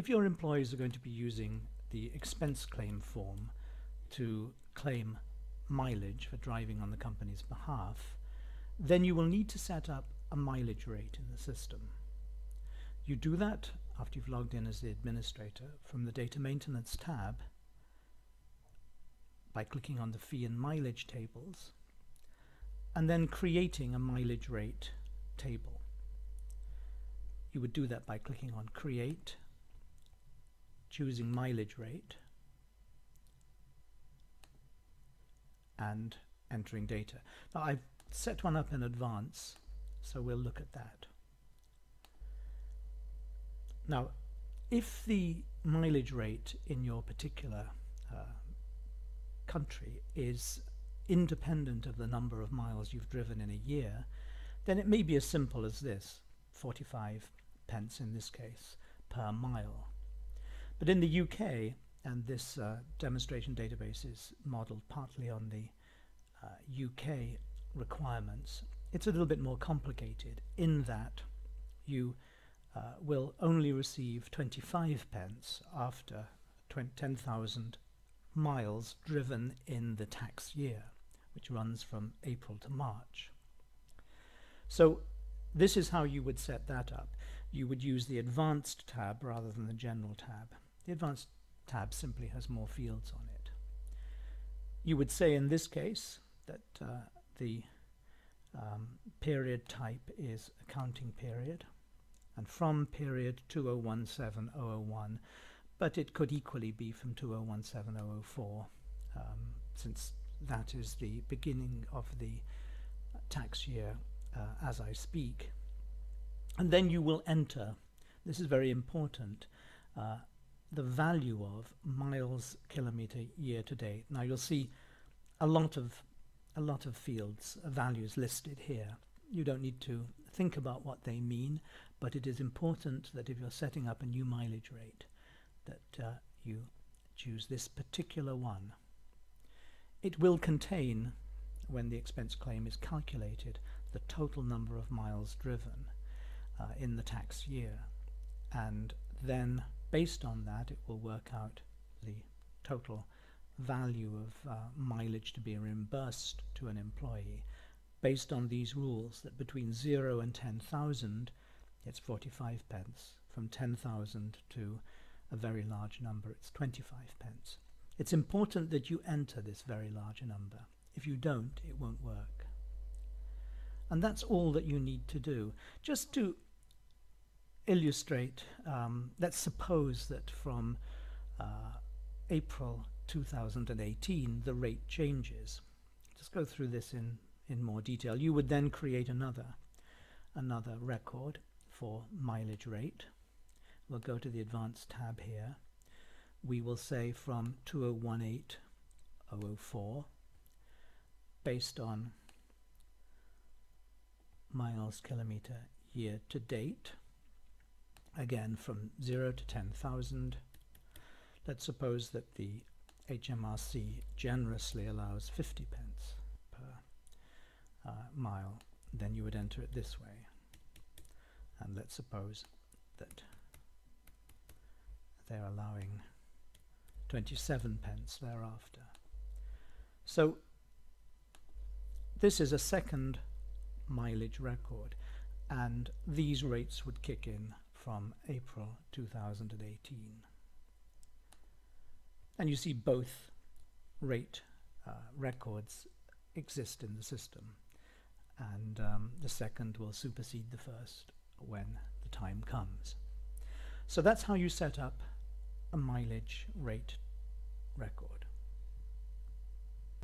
if your employees are going to be using the expense claim form to claim mileage for driving on the company's behalf, then you will need to set up a mileage rate in the system. You do that after you've logged in as the administrator from the Data Maintenance tab by clicking on the fee and mileage tables and then creating a mileage rate table. You would do that by clicking on Create, choosing Mileage Rate, and entering data. Now I've set one up in advance, so we'll look at that. Now, if the mileage rate in your particular country is independent of the number of miles you've driven in a year, then it may be as simple as this, 45 pence in this case, per mile. But in the UK, and this demonstration database is modeled partly on the UK requirements, it's a little bit more complicated in that you will only receive 25 pence after 10,000 miles driven in the tax year, which runs from April to March. So this is how you would set that up. You would use the Advanced tab rather than the General tab. The Advanced tab simply has more fields on it. You would say in this case that the period type is accounting period, and from period 2017-001, but it could equally be from 2017-004, since that is the beginning of the tax year as I speak. And then you will enter, this is very important, the value of miles, kilometer, year to date. Now you'll see a lot of fields, values listed here. You don't need to think about what they mean, but it is important that if you're setting up a new mileage rate, that you choose this particular one. It will contain, when the expense claim is calculated, the total number of miles driven in the tax year, and then based on that it will work out the total value of mileage to be reimbursed to an employee based on these rules that between 0 and 10,000 it's 45 pence, from 10,000 to a very large number it's 25 pence. It's important that you enter this very large number. If you don't, it won't work. And that's all that you need to do. Just to illustrate, let's suppose that from April 2018 the rate changes. Just go through this in more detail. You would then create another record for mileage rate. We'll go to the Advanced tab here. We will say from 2018-004, based on miles, kilometer, year to date, again from 0 to 10,000. Let's suppose that the HMRC generously allows 50 pence per mile. Then you would enter it this way. And let's suppose that they're allowing 27 pence thereafter. So this is a second mileage record, and these rates would kick in from April 2018. And you see both rate records exist in the system, and the second will supersede the first when the time comes. So that's how you set up a mileage rate record.